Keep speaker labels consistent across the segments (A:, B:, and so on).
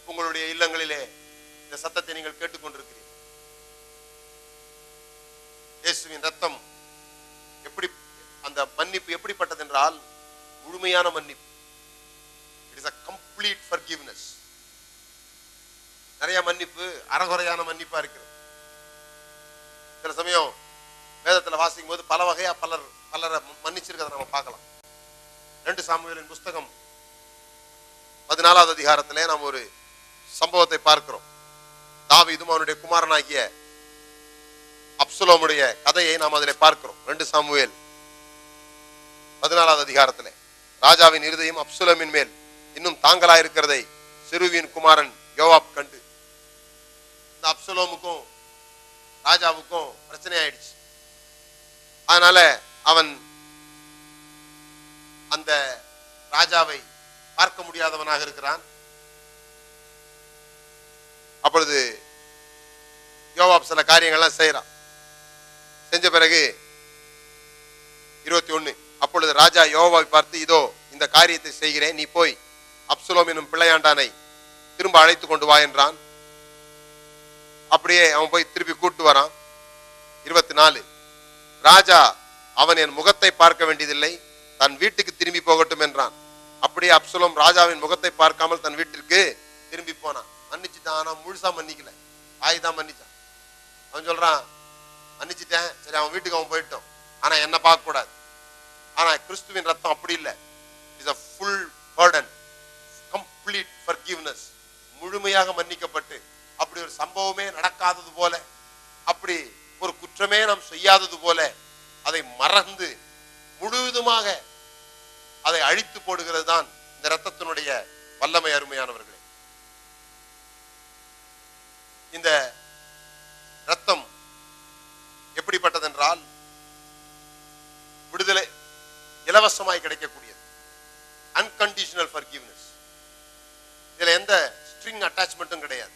A: உங்களுடைய இல்லங்களிலே இந்த சத்தத்தை நீங்கள் கேட்டுக்கொண்டிருக்கிறீர்கள். இயேசுவின் ரத்தம் எப்படி, அந்த மன்னிப்பு எப்படிப்பட்டது என்றால் முழுமையான மன்னிப்பு. It is a complete forgiveness. நிறைய மன்னிப்பு அறகுறையான மன்னிப்பா இருக்கிறது. சில சமயம் வேதத்துல வாசிக்கும் போது பல வகையா பலரை மன்னிச்சிருக்கிறத நம்ம பார்க்கலாம். 2 சாமுவேலின் புஸ்தகம் 14வது அதிகாரத்திலே நாம் ஒரு சம்பவத்தை பார்க்கிறோம். தாவீதும் அவனுடைய குமாரனாகிய அப்சலோமுடைய கதையை நாம் அதிலே பார்க்கிறோம். 2 சாமுவேல் 14வது அதிகாரத்திலே ராஜாவின் இருதயம் அப்சலோமின் மேல் இன்னும் தாங்கலாயிருக்கிறதை செருவின் குமாரன் யோவாப் கண்டு, இந்த அப்சலோமுக்கும் ராஜாவுக்கும் பிரச்சனை ஆயிடுச்சு. அதனால அவன் அந்த ராஜாவை பார்க்க முடியாதவனாக இருக்கிறான். அப்பொழுது யோவாப் சில காரியங்கள்லாம் செய்யறான். செஞ்ச பிறகு 21, அப்பொழுது ராஜா யோவாவை பார்த்து, இதோ இந்த காரியத்தை செய்கிறேன், நீ போய் அப்சலோம் என்னும் பிள்ளையாண்டானை திரும்ப அழைத்து கொண்டு வா என்றான். அப்படியே அவன் போய் திருப்பி கூட்டு வரான். 24, ராஜா அவன் என் முகத்தை பார்க்க வேண்டியதில்லை, தன் வீட்டுக்கு திரும்பி போகட்டும் என்றான். அப்படியே அப்சலோம் ராஜாவின் முகத்தை பார்க்காமல் தன் வீட்டிற்கு திரும்பி போனான். மன்னிச்சுட்டான், ஆனா முழுசா மன்னிக்கல, ஆயுதான் மன்னிச்சான். அவன் சொல்றான், மன்னிச்சுட்டேன், சரி அவன் வீட்டுக்கு அவன் போயிட்டோம், ஆனா என்ன பார்க்க கூடாது. ஆனா கிறிஸ்துவின் ரத்தம் அப்படி இல்லை. It's a full pardon, complete forgiveness. முழுமையாக மன்னிக்கப்பட்டு அப்படி ஒரு சம்பவமே நடக்காதது போல, அப்படி ஒரு குற்றமே நாம் செய்யாதது போல அதை மறந்து முழுவதுமாக அதை அழித்து போடுகிறது தான் இந்த ரத்தத்தினுடைய வல்லமை. அருமையானவர்களே, இந்த ரத்தம் எப்படிப்பட்டதென்றால் விடுதலை இலவசமாய் கிடைக்கக்கூடியது. Unconditional forgiveness. இதுல எந்த ஸ்ட்ரிங் அட்டாச்மெண்ட்டும் கிடையாது.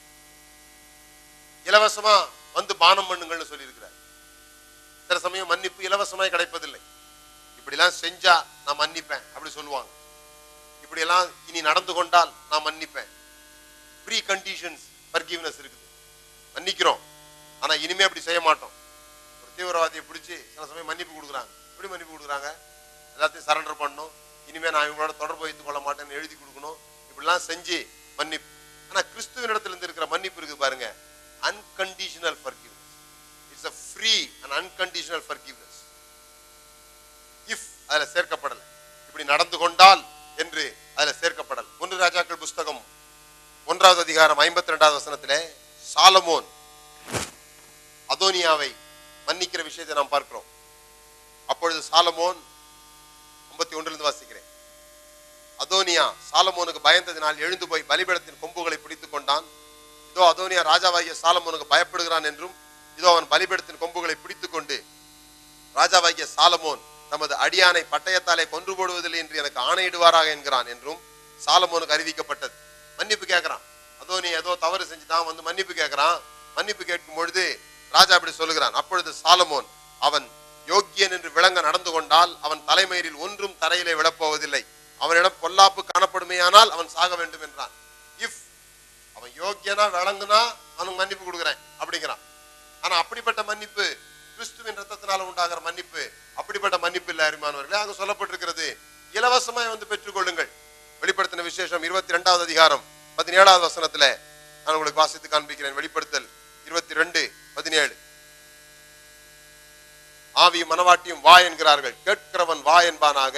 A: இலவசமா வந்து பானம் பண்ணுங்கள்னு சொல்லி இருக்கிறார். சில சமயம் மன்னிப்பு இலவசமாய் கிடைப்பதில்லை. இப்படிலாம் செஞ்சா நான் மன்னிப்பேன் அப்படி சொல்லுவாங்க. இப்படியெல்லாம் இனி நடந்து கொண்டால் நான் மன்னிப்பேன். ப்ரீ கண்டிஷன்ஸ் forgiveness இருக்குது. மன்னிக்கிறோம், ஆனா இனிமே அப்படி செய்ய மாட்டோம். ஒரு தீவிரவாதியை பிடிச்சி சில சமயம் மன்னிப்பு கொடுக்குறாங்க. எப்படி மன்னிப்பு கொடுக்குறாங்க? எல்லாத்தையும் சரண்டர் பண்ணணும், இனிமே நான் இவங்களோட தொடர்பு வைத்துக் கொள்ள மாட்டேன்னு எழுதி கொடுக்கணும். இப்படிலாம் செஞ்சு மன்னிப்பு. ஆனா கிறிஸ்துவின் இடத்துல இருந்து இருக்கிற மன்னிப்பு இருக்கு பாருங்க, unconditional forgiveness. It's a free and unconditional forgiveness. If அதுல சேர்க்கப்படல, இப்படி நடந்து கொண்டால் என்று அதுல சேர்க்கப்படல. 1 ராஜாக்கள் புஸ்தகம் 1வது அதிகாரம் 52வது வசனத்திலே சாலமோன் அதோனியாவை மன்னிக்கிற விஷயத்தை நாம் பார்க்கிறோம். அப்பொழுது சாலமோன் 51 வாசிக்கிறேன். அதோனியா சாலமோனுக்கு பயந்ததினால் எழுந்து போய் பலிபீடத்தின் கொம்புகளை பிடித்துக் கொண்டான். இதோ அதோனியா ராஜாவாகிய சாலமோனுக்கு பயப்படுகிறான் என்றும், இதோ அவன் பலிபீடத்தின் கொம்புகளை பிடித்துக் கொண்டு ராஜாவாகிய சாலமோன் தமது அடியானை பட்டயத்தாலே கொன்று போடுவதில்லை என்று எனக்கு ஆணையிடுவாராக என்கிறான் என்றும் சாலமோனுக்கு அறிவிக்கப்பட்டது. மன்னிப்பு கேட்கிறான். அதோனியா ஏதோ தவறு செஞ்சுதான் வந்து மன்னிப்பு கேட்கிறான். மன்னிப்பு கேட்கும் பொழுது ராஜா அப்படி சொல்லுகிறான். அப்பொழுது சாலமோன், அவன் யோக்கியன் என்று விளங்க நடந்து கொண்டால் அவன் தலைமயிரில் ஒன்றும் தரையிலே விழப்போவதில்லை, அவனிடம் பொல்லாப்பு காணப்படுமையானால் அவன் சாக வேண்டும் என்றான். இஃப் அவன் யோக்கியனா விளங்குனா அவனுக்கு மன்னிப்பு கொடுக்குறேன் அப்படிங்கிறான். ஆனா அப்படிப்பட்ட மன்னிப்பு கிறிஸ்துவின் ரத்தத்தினால உண்டாகிற மன்னிப்பு அப்படிப்பட்ட மன்னிப்பு இல்லை. அருமையானவர்களே, அங்க சொல்லப்பட்டிருக்கிறது, இலவசமாய் வந்து பெற்றுக்கொள்ளுங்கள். வெளிப்படுத்தின விசேஷம் 22வது அதிகாரம் 17வது வசனத்துல நான் உங்களுக்கு வாசித்து காண்பிக்கிறேன். வெளிப்படுத்தல் 22:17. ஆவியும் மனவாட்டியும் வா என்கிறார்கள், கேட்கிறவன் வா என்பானாக,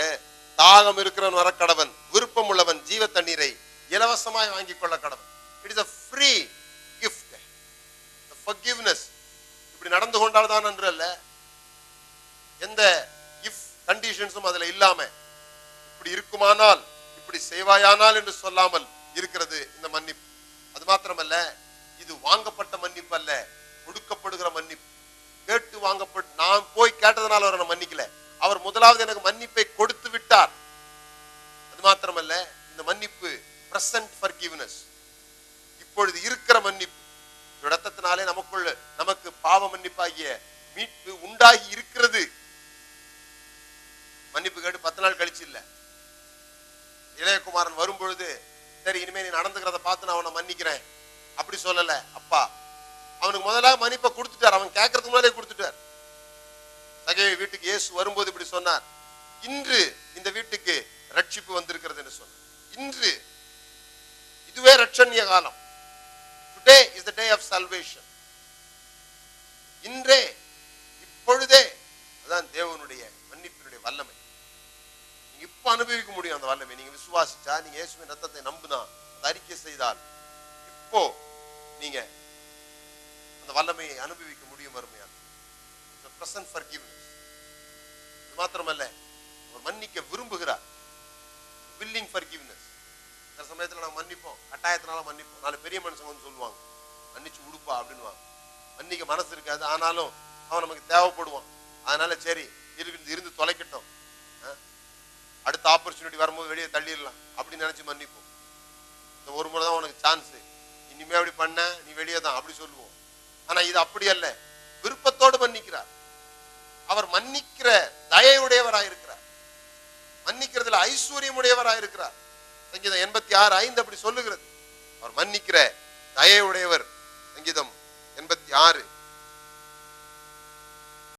A: தாகம் இருக்கிறவன் வரக்கடவன், விருப்பம் உள்ளவன் ஜீவ தண்ணீரை இலவசமாய் வாங்கிக் கொள்ள கடவன். It is a free gift. The forgiveness இப்படி நடந்து கொண்டால் தான் நன்று அல்ல, எந்த இஃப் கண்டிஷன்ஸும் அதுல இல்லாம இப்படி இருக்குமானால் இப்படி செய்வாயானால் என்று சொல்லாமல் இருக்கிறது இந்த மன்னிப்பு. அது மாத்திரமல்ல, இது வாங்கப்பட்ட மன்னிப்பு அல்ல, கொடுக்கப்படுகிற மன்னிப்பு. கேட்டு வாங்கப்பட்டு, நான் போய் கேட்டதனால அவரை மன்னிக்கல, அவர் முதலாவது எனக்கு மன்னிப்பை கொடுத்து விட்டார். அது மாத்திரமல்ல, இந்த மன்னிப்பு பிரசன்ட் forgiveness, இப்பொழுது இருக்கிற மன்னிப்பு. ரத்தத்தினாலே நமக்கு பாவ மன்னிப்பாகிய மீட்பு உண்டாகி இருக்கிறது. மன்னிப்பு கேட்டு 10 நாள் கழிச்சு இல்ல. இளையகுமாரன் வரும்பொழுது சரி இனிமே நீ நடந்துக்கிறத பார்த்து நான் அவனை மன்னிக்கிறேன் அப்படி சொல்லல. அப்பா அவனுக்கு முதலாக மன்னிப்பை கொடுத்துட்டார். அவன் கேட்கறதுக்கு முதலே கொடுத்துட்டார். சகேயு வீட்டுக்கு இயேசு வரும்போது இப்படி சொன்னார், இன்று இந்த வீட்டுக்கு ரட்சிப்பு வந்திருக்கிறது என்று சொன்னார். இன்று இதுவே ரட்சணிய காலம். Today is the day of salvation. இன்றே இப்பொழுதே அதான் தேவனுடைய மன்னிப்பினுடைய வல்லமை. நீங்க இப்ப அனுபவிக்க முடியும் அந்த வல்லமை. நீங்க விசுவாசிச்சா, நீங்க இயேசுவின் ரத்தத்தை நம்பினா, அதை அறிக்கை செய்தால் இப்போ நீங்க அந்த வல்லமையை அனுபவிக்க முடியும். அருமையான present forgiveness. இது மாத்திரமல்ல, அவர் மன்னிக்க விரும்புகிறார். willing forgiveness. சில சமயத்துல நாங்க மன்னிப்போம், கட்டாயத்தினால மன்னிப்போம். நாலு பெரிய மனுஷங்க வந்து சொல்லுவாங்க மன்னிச்சு உடுப்பா அப்படின்னு. மன்னிக்க மனசு இருக்காது, ஆனாலும் அவன் நமக்கு தேவைப்படுவான். அதனால சரி இருந்து தொலைக்கட்டும், அடுத்த ஆப்பர்ச்சுனிட்டி வரும்போது வெளியே தள்ளிடலாம் அப்படின்னு நினைச்சு மன்னிப்போம். இந்த ஒரு முறை தான் உனக்கு சான்ஸ், இனிமே அப்படி பண்ண நீ வெளியே தான் அப்படி சொல்லுவோம். ஆனா இது அப்படி அல்ல, விருப்பத்தோடு மன்னிக்கிறார். அவர் மன்னிக்கிற தயையுடையவராயிருக்கிறார், மன்னிக்கிறதுல ஐஸ்வர்யம் உடையவராயிருக்கிறார். சங்கீதம் 86:5 அப்படி சொல்லுகிறது. அவர் மன்னிக்கிற தயையுடையவர். சங்கீதம் 86